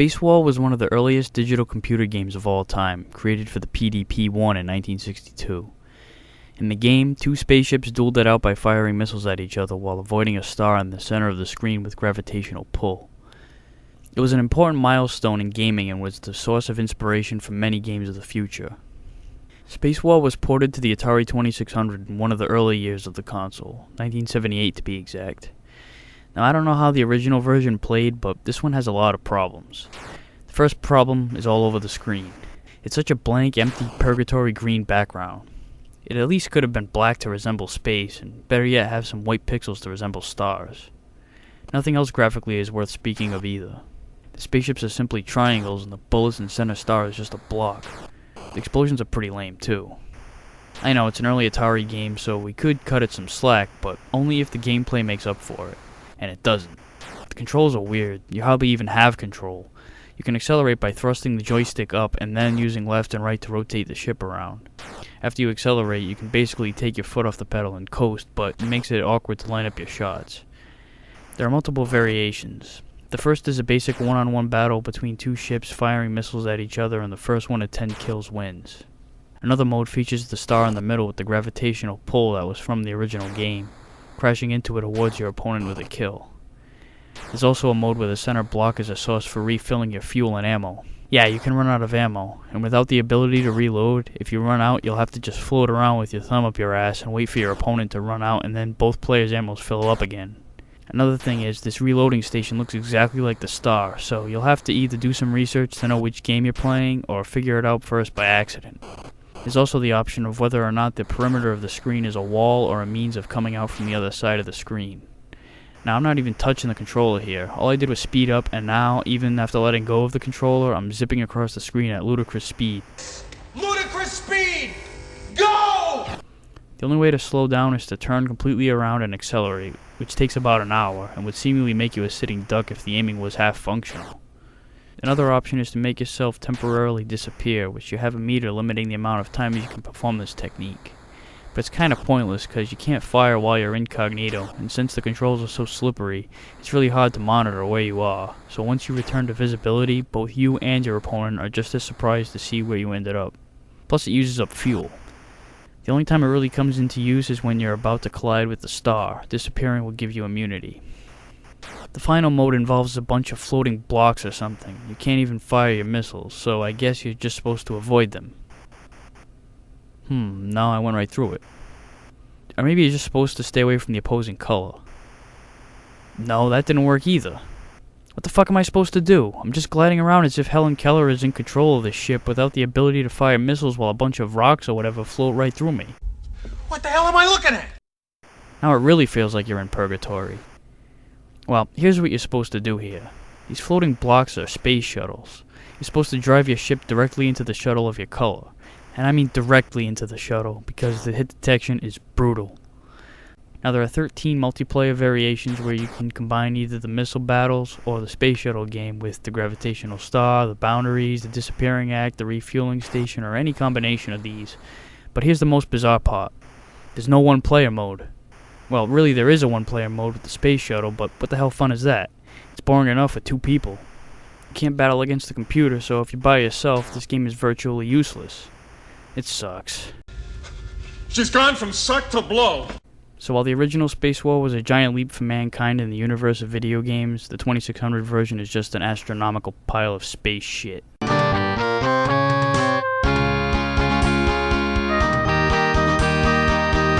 Space War was one of the earliest digital computer games of all time, created for the PDP-1 in 1962. In the game, two spaceships dueled it out by firing missiles at each other while avoiding a star in the center of the screen with gravitational pull. It was an important milestone in gaming and was the source of inspiration for many games of the future. Space War was ported to the Atari 2600 in one of the early years of the console, 1978 to be exact. Now, I don't know how the original version played, but this one has a lot of problems. The first problem is all over the screen. It's such a blank, empty, purgatory green background. It at least could have been black to resemble space, and better yet have some white pixels to resemble stars. Nothing else graphically is worth speaking of either. The spaceships are simply triangles, and the bullets and center star is just a block. The explosions are pretty lame too. I know it's an early Atari game, so we could cut it some slack, but only if the gameplay makes up for it. And it doesn't. The controls are weird. You hardly even have control. You can accelerate by thrusting the joystick up and then using left and right to rotate the ship around. After you accelerate, you can basically take your foot off the pedal and coast, but it makes it awkward to line up your shots. There are multiple variations. The first is a basic one-on-one battle between two ships firing missiles at each other, and the first one to 10 kills wins. Another mode features the star in the middle with the gravitational pull that was from the original game. Crashing into it awards your opponent with a kill. There's also a mode where the center block is a source for refilling your fuel and ammo. Yeah, you can run out of ammo, and without the ability to reload, if you run out, you'll have to just float around with your thumb up your ass and wait for your opponent to run out, and then both players' ammos fill up again. Another thing is, this reloading station looks exactly like the star, so you'll have to either do some research to know which game you're playing, or figure it out first by accident. There's also the option of whether or not the perimeter of the screen is a wall or a means of coming out from the other side of the screen. Now, I'm not even touching the controller here. All I did was speed up, and now, even after letting go of the controller, I'm zipping across the screen at ludicrous speed. Ludicrous speed! Go! The only way to slow down is to turn completely around and accelerate, which takes about an hour, and would seemingly make you a sitting duck if the aiming was half functional. Another option is to make yourself temporarily disappear, which you have a meter limiting the amount of time you can perform this technique. But it's kind of pointless because you can't fire while you're incognito, and since the controls are so slippery, it's really hard to monitor where you are, so once you return to visibility, both you and your opponent are just as surprised to see where you ended up. Plus it uses up fuel. The only time it really comes into use is when you're about to collide with the star. Disappearing will give you immunity. The final mode involves a bunch of floating blocks or something. You can't even fire your missiles, so I guess you're just supposed to avoid them. Now I went right through it. Or maybe you're just supposed to stay away from the opposing color. No, that didn't work either. What the fuck am I supposed to do? I'm just gliding around as if Helen Keller is in control of this ship without the ability to fire missiles while a bunch of rocks or whatever float right through me. What the hell am I looking at? Now it really feels like you're in purgatory. Well, here's what you're supposed to do here. These floating blocks are space shuttles. You're supposed to drive your ship directly into the shuttle of your color. And I mean directly into the shuttle, because the hit detection is brutal. Now there are 13 multiplayer variations where you can combine either the missile battles or the space shuttle game with the gravitational star, the boundaries, the disappearing act, the refueling station, or any combination of these. But here's the most bizarre part. There's no one-player mode. Well, really there is a one-player mode with the space shuttle, but what the hell fun is that? It's boring enough with two people. You can't battle against the computer, so if you're by yourself, this game is virtually useless. It sucks. She's gone from suck to blow. So while the original Space War was a giant leap for mankind in the universe of video games, the 2600 version is just an astronomical pile of space shit.